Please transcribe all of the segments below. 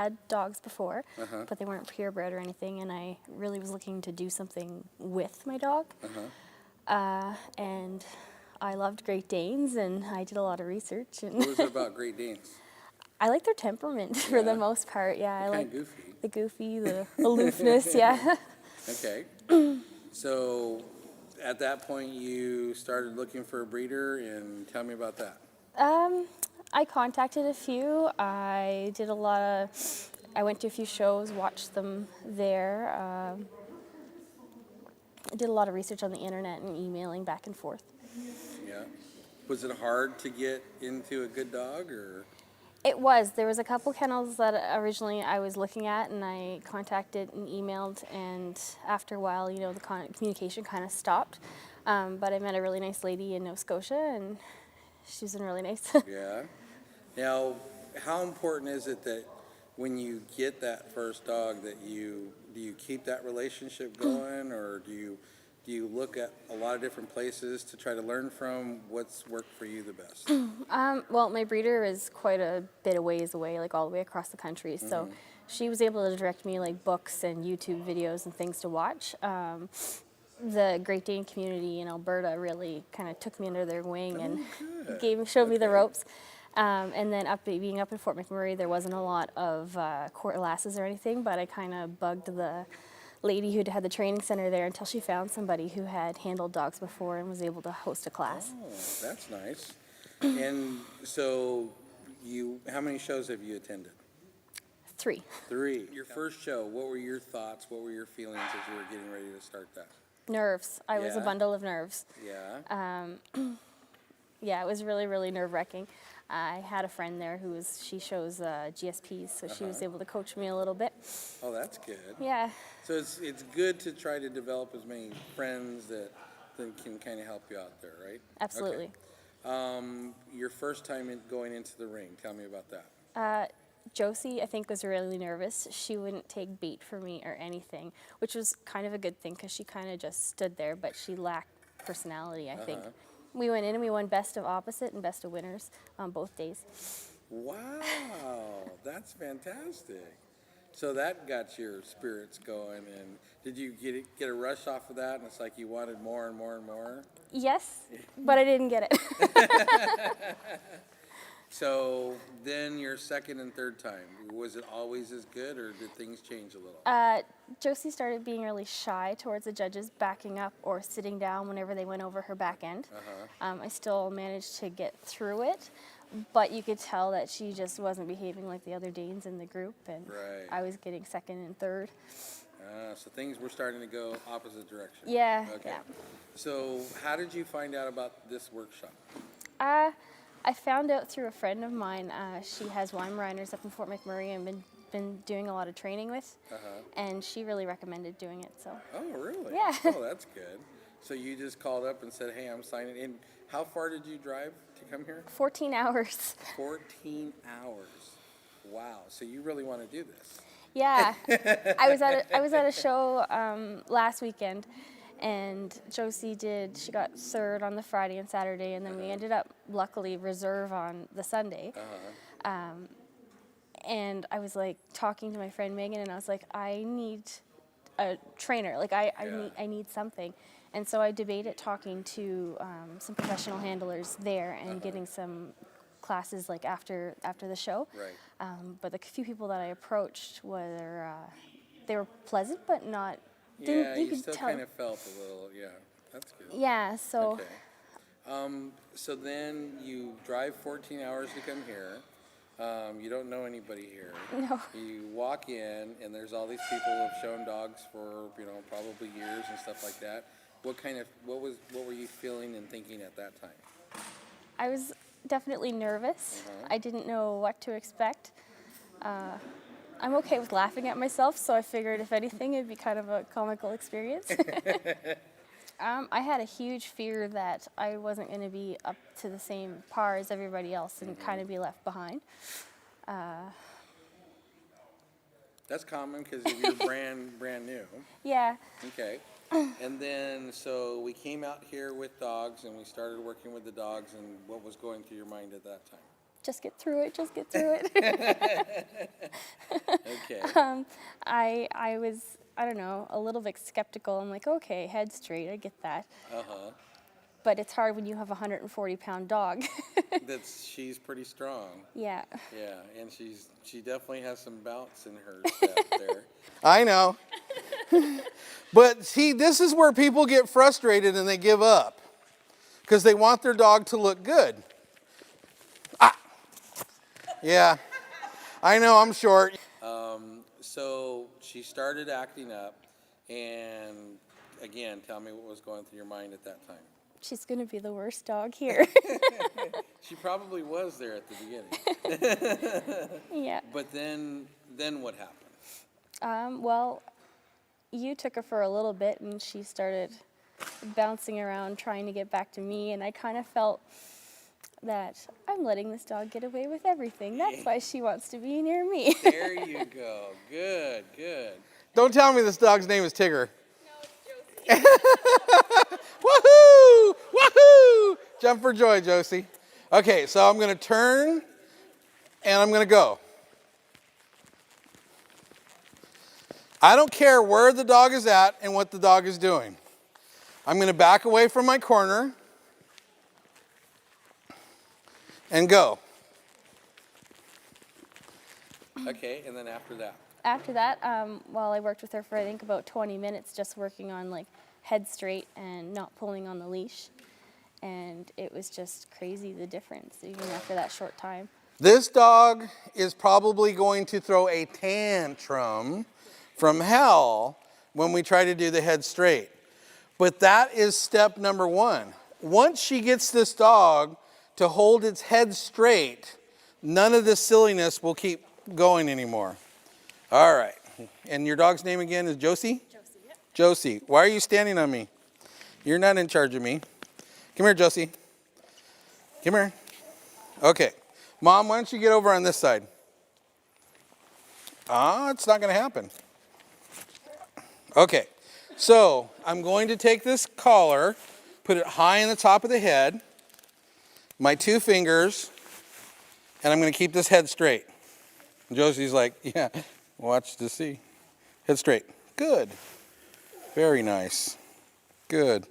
had dogs before, but they weren't purebred or anything, and I really was looking to do something with my dog. And I loved Great Danes, and I did a lot of research. And What was it about Great Danes? I like their temperament for the most part. Yeah, I like Goofy. the goofy, the aloofness. Yeah. Okay. So at that point, you started looking for a breeder, and tell me about that. I contacted a few. I went to a few shows, watched them there. I did a lot of research on the internet and emailing back and forth. Yeah. Was it hard to get into a good dog, or? It was. There was a couple kennels that originally I was looking at, and I contacted and emailed, and after a while, the communication kind of stopped. But I met a really nice lady in Nova Scotia, and she was really nice. Yeah. Now, how important is it that when you get that first dog that do you keep that relationship going, or do you look at a lot of different places to try to learn from what's worked for you the best? Well, my breeder is quite a bit of ways away, like all the way across the country. So she was able to direct me like books and YouTube videos and things to watch. The Great Dane community in Alberta really kind of took me under their wing and showed me the ropes. And then being up in Fort McMurray, there wasn't a lot of court lasses or anything, but I kind of bugged the lady who had the training center there until she found somebody who had handled dogs before and was able to host a class. Oh, that's nice. And so how many shows have you attended? 3. 3. Your first show, what were your thoughts? What were your feelings as you were getting ready to start that? Nerves. I was a bundle of nerves. Yeah. Yeah, it was really, really nerve-wracking. I had a friend there she shows GSPs, so she was able to coach me a little bit. Oh, that's good. Yeah. So it's good to try to develop as many friends that can kind of help you out there, right? Absolutely. Okay. Your first time going into the ring, tell me about that. Josie, I think, was really nervous. She wouldn't take bait for me or anything, which was kind of a good thing because she kind of just stood there, but she lacked personality, I think. We went in and we won best of opposite and best of winners on both days. Wow, that's fantastic. So that got your spirits going, and did you get a rush off of that, and it's like you wanted more and more and more? Yes, but I didn't get it. So then your second and third time, was it always as good, or did things change a little? Josie started being really shy towards the judges, backing up or sitting down whenever they went over her back end. I still managed to get through it, but you could tell that she just wasn't behaving like the other Danes in the group, and I was getting second and third. So things were starting to go opposite direction. Yeah. Okay. Yeah. So how did you find out about this workshop? I found out through a friend of mine. She has Weimaraners up in Fort McMurray and been doing a lot of training with, and she really recommended doing it. So. Oh, really? Yeah. Oh, that's good. So you just called up and said, "Hey, I'm signing in." How far did you drive to come here? 14 hours. 14 hours. Wow. So you really want to do this? Yeah. I was at a show last weekend. And Josie she got third on the Friday and Saturday, and then we ended up, luckily, reserve on the Sunday. And I was like talking to my friend Megan, and I was like, I need a trainer. Like I need something. And so I debated talking to some professional handlers there and getting some classes like after the show. Right. But the few people that I approached they were pleasant, but not. Yeah, you you could still tell. kind of felt a little, that's good. Yeah, so. Okay. So then you drive 14 hours to come here. You don't know anybody here. No. You walk in, and there's all these people who have shown dogs for, probably years and stuff like that. What were you feeling and thinking at that time? I was definitely nervous. I didn't know what to expect. I'm okay with laughing at myself, so I figured if anything, it'd be kind of a comical experience. I had a huge fear that I wasn't going to be up to the same par as everybody else and kind of be left behind. That's common because you're brand new. Yeah. Okay. And then, so we came out here with dogs, and we started working with the dogs, and what was going through your mind at that time? Just get through it, just get through it. I was, I don't know, a little bit skeptical. I'm like, okay, head straight, I get that. Uh-huh. But it's hard when you have a 140-pound dog. She's pretty strong. Yeah. Yeah, and she definitely has some bounce in her step there. I know. But see, this is where people get frustrated and they give up because they want their dog to look good. Ah. Yeah. I know, I'm short. So she started acting up, and again, tell me what was going through your mind at that time. She's going to be the worst dog here. She probably was there at the beginning. Yeah. But then what happened? Well, you took her for a little bit, and she started bouncing around trying to get back to me, and I kind of felt that I'm letting this dog get away with everything. That's why she wants to be near me. There you go. Good, good. Don't tell me this dog's name is Tigger. No, it's Josie. Woohoo! Woohoo! Jump for joy, Josie. Okay, so I'm going to turn and I'm going to go. I don't care where the dog is at and what the dog is doing. I'm going to back away from my corner and go. Okay, and then after that? After that, well, I worked with her for I think about 20 minutes just working on like head straight and not pulling on the leash. And it was just crazy the difference even after that short time. This dog is probably going to throw a tantrum from hell when we try to do the head straight. But that is step number one. Once she gets this dog to hold its head straight, none of this silliness will keep going anymore. All right. And your dog's name again is Josie? Josie, yep. Josie. Why are you standing on me? You're not in charge of me. Come here, Josie. Come here. Okay. Mom, why don't you get over on this side? It's not going to happen. Okay. So I'm going to take this collar, put it high in the top of the head, my 2 fingers, and I'm going to keep this head straight. And Josie's like, yeah, watch to see. Head straight. Good. Very nice. Good.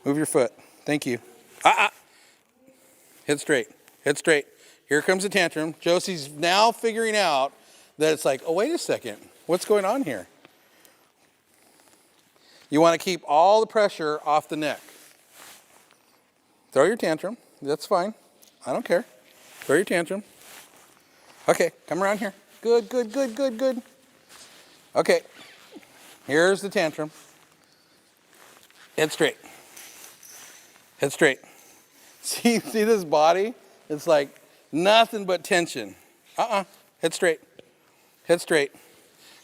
Move your foot. Thank you. Head straight. Head straight. Here comes the tantrum. Josie's now figuring out that it's like, oh, wait a second. What's going on here? You want to keep all the pressure off the neck. Throw your tantrum. That's fine. I don't care. Throw your tantrum. Okay, come around here. Good, good, good, good, good. Okay, here's the tantrum. Head straight. Head straight. See this body? It's like nothing but tension. Head straight. Head straight.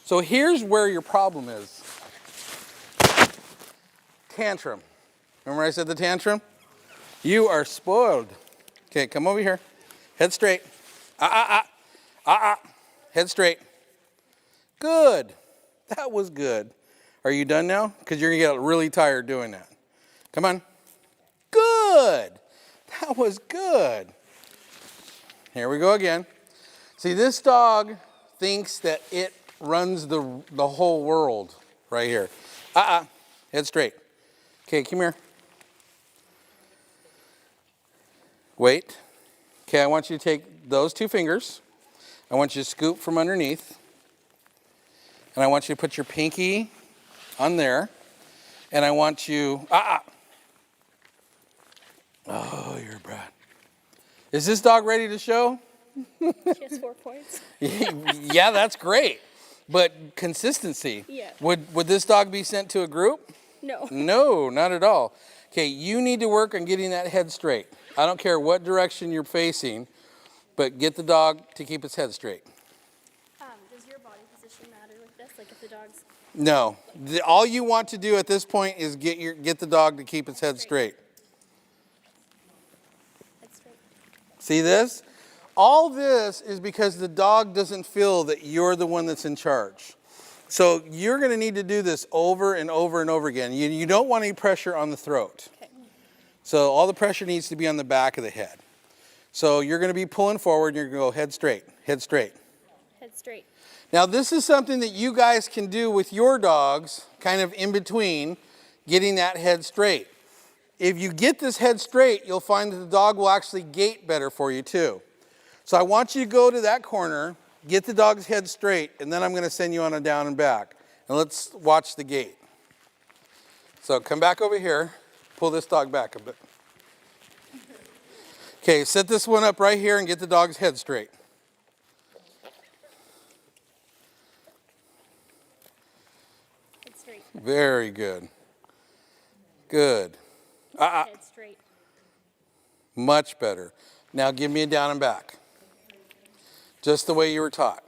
So here's where your problem is. Tantrum. Remember I said the tantrum? You are spoiled. Okay, come over here. Head straight. Head straight. Good. That was good. Are you done now? Because you're going to get really tired doing that. Come on. Good. That was good. Here we go again. See, this dog thinks that it runs the whole world right here. Head straight. Okay, come here. Wait. Okay, I want you to take those 2 fingers. I want you to scoop from underneath. And I want you to put your pinky on there. And I want you... Oh, you're bad. Is this dog ready to show? She has 4 points. Yeah, that's great. But consistency. Yeah. Would this dog be sent to a group? No. No, not at all. Okay, you need to work on getting that head straight. I don't care what direction you're facing, but get the dog to keep its head straight. Does your body position matter with this? Like if the dog's... No. All you want to do at this point is get the dog to keep its head straight. Head straight. See this? All this is because the dog doesn't feel that you're the one that's in charge. So you're going to need to do this over and over and over again. You don't want any pressure on the throat. Okay. So all the pressure needs to be on the back of the head. So you're going to be pulling forward and you're going to go head straight, head straight. Head straight. Now this is something that you guys can do with your dogs, kind of in between, getting that head straight. If you get this head straight, you'll find that the dog will actually gait better for you too. So I want you to go to that corner, get the dog's head straight, and then I'm going to send you on a down and back. And let's watch the gait. So come back over here, pull this dog back a bit. Okay, set this one up right here and get the dog's head straight. Head straight. Very good. Good. Head straight. Much better. Now give me a down and back. Just the way you were taught.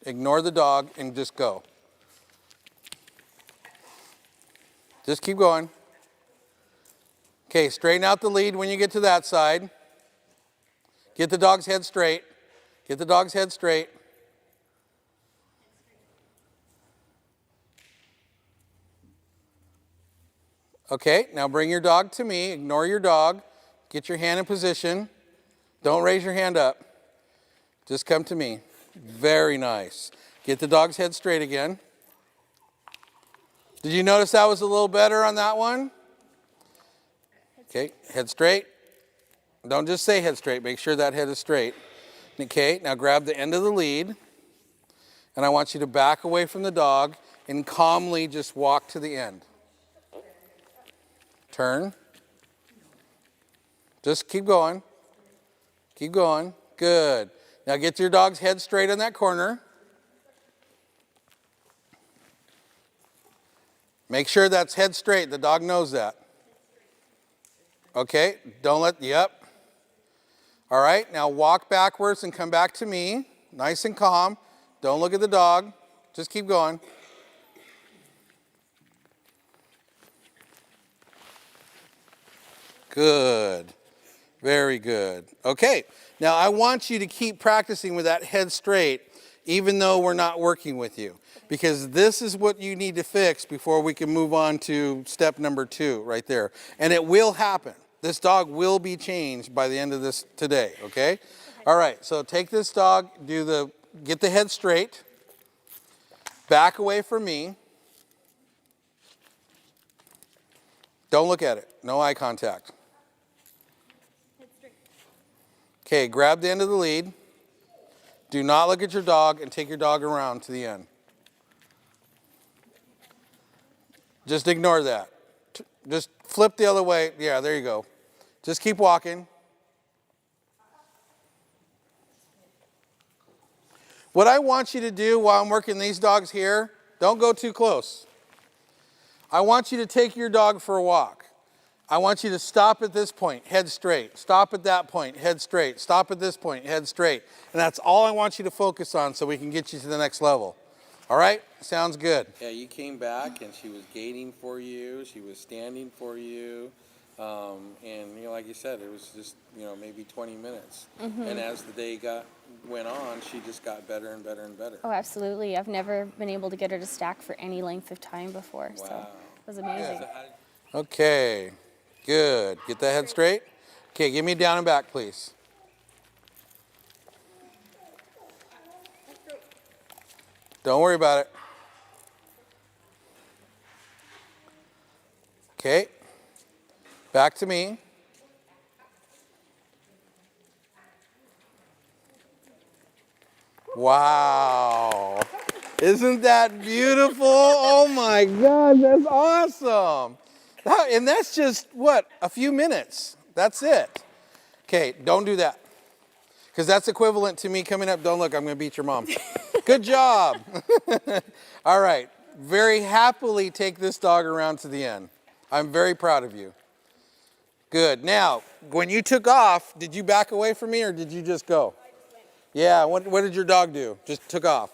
Ignore the dog and just go. Just keep going. Okay, straighten out the lead when you get to that side. Get the dog's head straight. Get the dog's head straight. Okay, now bring your dog to me. Ignore your dog. Get your hand in position. Don't raise your hand up. Just come to me. Very nice. Get the dog's head straight again. Did you notice that was a little better on that one? Okay, head straight. Don't just say head straight. Make sure that head is straight. Okay, now grab the end of the lead. And I want you to back away from the dog and calmly just walk to the end. Turn. Just keep going. Keep going. Good. Now get your dog's head straight on that corner. Make sure that's head straight. The dog knows that. Okay, don't let, yep. All right, now walk backwards and come back to me. Nice and calm. Don't look at the dog. Just keep going. Good. Very good. Okay, now I want you to keep practicing with that head straight even though we're not working with you, because this is what you need to fix before we can move on to step number 2 right there. And it will happen. This dog will be changed by the end of this today, okay? All right, so take this dog, get the head straight, back away from me. Don't look at it, no eye contact. Okay, grab the end of the lead. Do not look at your dog and take your dog around to the end. Just ignore that. Just flip the other way. Yeah, there you go. Just keep walking. What I want you to do while I'm working these dogs here, don't go too close. I want you to take your dog for a walk. I want you to stop at this point, head straight. Stop at that point, head straight. Stop at this point, head straight. And that's all I want you to focus on so we can get you to the next level. All right? Sounds good. Yeah, you came back and she was gaiting for you. She was standing for you. And, like you said, it was just, maybe 20 minutes. Mm-hmm. And as the day went on, she just got better and better and better. Oh, absolutely. I've never been able to get her to stack for any length of time before. Wow. So it was amazing. Okay. Good. Get that head straight. Okay, give me down and back, please. Don't worry about it. Okay. Back to me. Wow. Isn't that beautiful? Oh my God, that's awesome. And that's just, a few minutes. That's it. Okay, don't do that. Because that's equivalent to me coming up, don't look, I'm going to beat your mom. Good job. All right, very happily take this dog around to the end. I'm very proud of you. Good. Now, when you took off, did you back away from me or did you just go? Yeah, what did your dog do? Just took off.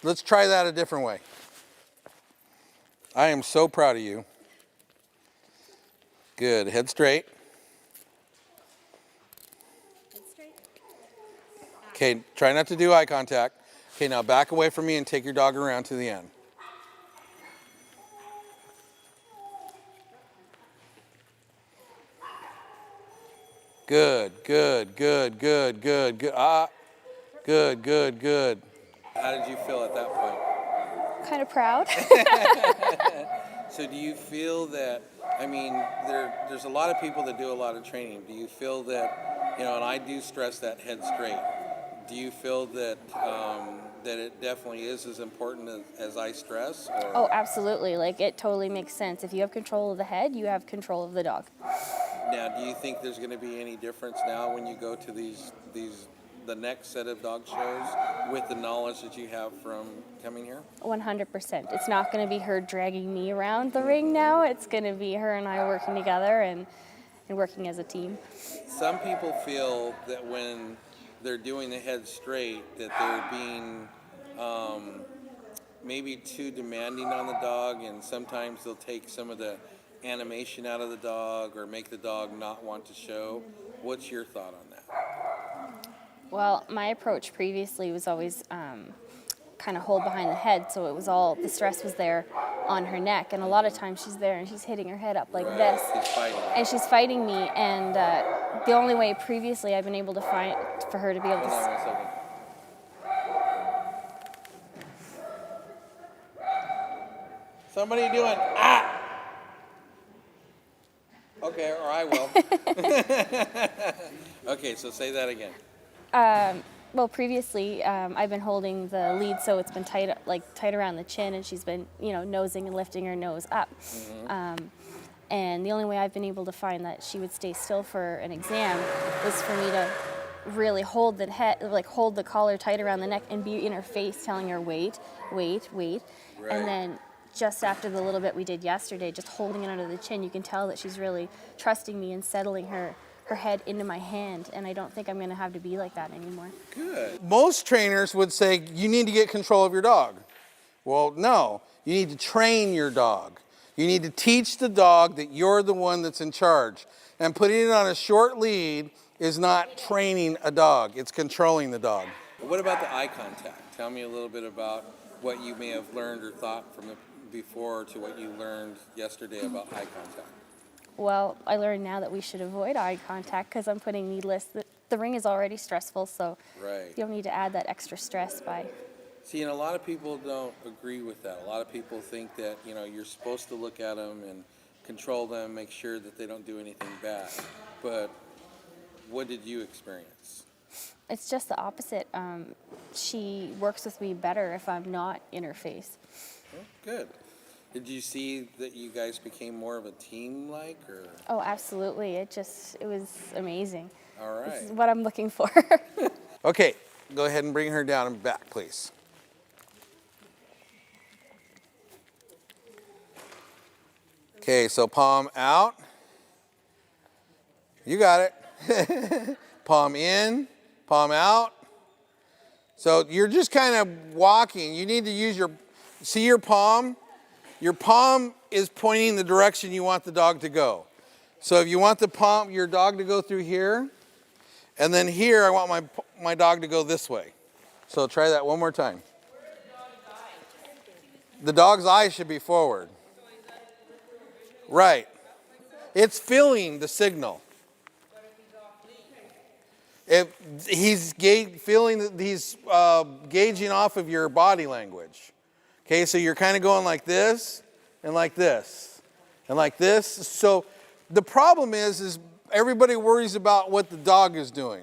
Let's try that a different way. I am so proud of you. Good. Head straight. Head straight. Okay, try not to do eye contact. Okay, now back away from me and take your dog around to the end. Good, good, good, good, good, good. Good, good, good. How did you feel at that point? Kind of proud. So do you feel that, I mean, there's a lot of people that do a lot of training. Do you feel that, and I do stress that head straight. Do you feel that that it definitely is as important as I stress? Or? Oh, absolutely. Like, it totally makes sense. If you have control of the head, you have control of the dog. Now, do you think there's going to be any difference now when you go to the next set of dog shows with the knowledge that you have from coming here? 100%. It's not going to be her dragging me around the ring now. It's going to be her and I working together and working as a team. Some people feel that when they're doing the head straight, that they're being maybe too demanding on the dog, and sometimes they'll take some of the animation out of the dog or make the dog not want to show. What's your thought on that? Well, my approach previously was always kind of hold behind the head, so it was all, the stress was there on her neck, and a lot of times she's there and she's hitting her head up like Right. this. She's fighting. And she's fighting me, and the only way previously I've been able to find for her to be able Hold on to... one second. Somebody doing, ah! Okay, or I will. Okay, so say that again. Well, previously, I've been holding the lead, so it's been tight around the chin, and she's been, nosing and lifting her nose up. And the only way I've been able to find that she would stay still for an exam was for me to really hold the head, hold the collar tight around the neck and be in her face, telling her wait, wait, wait. Right. And then just after the little bit we did yesterday, just holding it under the chin, you can tell that she's really trusting me and settling her head into my hand, and I don't think I'm going to have to be like that anymore. Good. Most trainers would say you need to get control of your dog. Well, no, you need to train your dog. You need to teach the dog that you're the one that's in charge. And putting it on a short lead is not training a dog, it's controlling the dog. What about the eye contact? Tell me a little bit about what you may have learned or thought from the before to what you learned yesterday about eye contact. Well, I learned now that we should avoid eye contact because I'm putting needless. The ring is already stressful, so Right. you don't need to add that extra stress by... See, and a lot of people don't agree with that. A lot of people think that, you're supposed to look at them and control them, make sure that they don't do anything bad. But what did you experience? It's just the opposite. She works with me better if I'm not in her face. Oh, good. Did you see that you guys became more of a team or? Oh, absolutely. It was amazing. All right. This is what I'm looking for. Okay, go ahead and bring her down and back, please. Okay, so palm out. You got it. Palm in, palm out. So you're just kind of walking. You need to use see your palm? Your palm is pointing the direction you want the dog to go. So if you want your dog to go through here, and then here I want my dog to go this way. So try that one more time. The dog's eye should be forward. Right. It's feeling the signal. If he's feeling that he's gauging off of your body language. Okay, so you're kind of going like this, and like this, and like this. So the problem is everybody worries about what the dog is doing.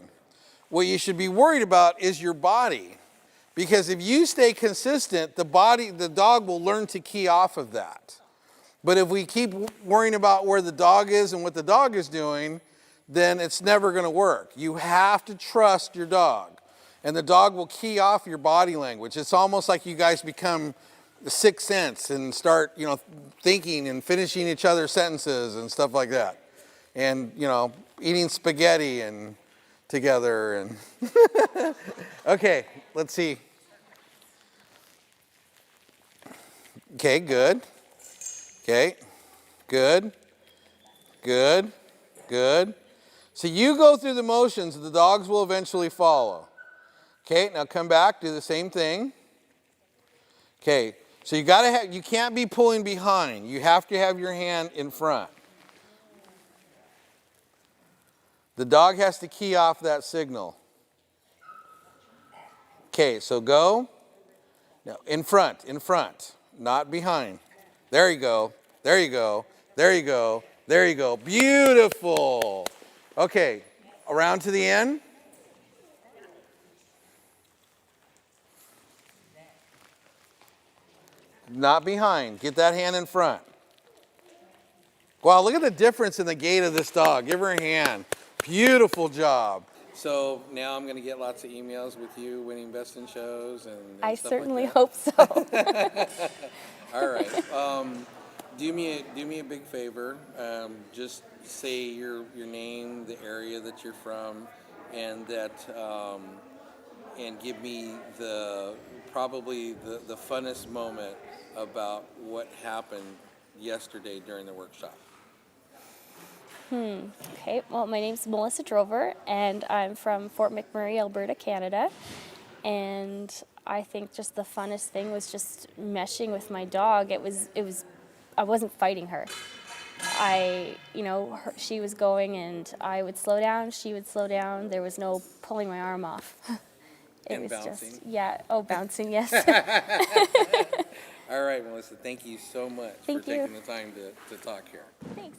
What you should be worried about is your body. Because if you stay consistent, the dog will learn to key off of that. But if we keep worrying about where the dog is and what the dog is doing, then it's never going to work. You have to trust your dog. And the dog will key off your body language. It's almost like you guys become the sixth sense and start, thinking and finishing each other's sentences and stuff like that. And, eating spaghetti and together and okay, let's see. Okay, good. Okay, good, good, good. So you go through the motions, the dogs will eventually follow. Okay, now come back, do the same thing. Okay, so you can't be pulling behind. You have to have your hand in front. The dog has to key off that signal. Okay, so go, No, in front, not behind. There you go. There you go. There you go. There you go. Beautiful. Okay, around to the end. Not behind. Get that hand in front. Wow, look at the difference in the gait of this dog. Give her a hand. Beautiful job. So now I'm going to get lots of emails with you winning best in shows and I stuff certainly like that. hope so. All right. Do me a big favor. Just say your name, the area that you're from, and and give me probably the funnest moment about what happened yesterday during the workshop. Okay, well, my name's Melissa Drover, and I'm from Fort McMurray, Alberta, Canada. And I think just the funnest thing was just meshing with my dog. I wasn't fighting her. She was going, and I would slow down, she would slow down. There was no pulling my arm off. It And was bouncing. just, yeah, bouncing, yes. All right, Melissa, thank you so much Thank for you. taking the time to talk here. Thanks.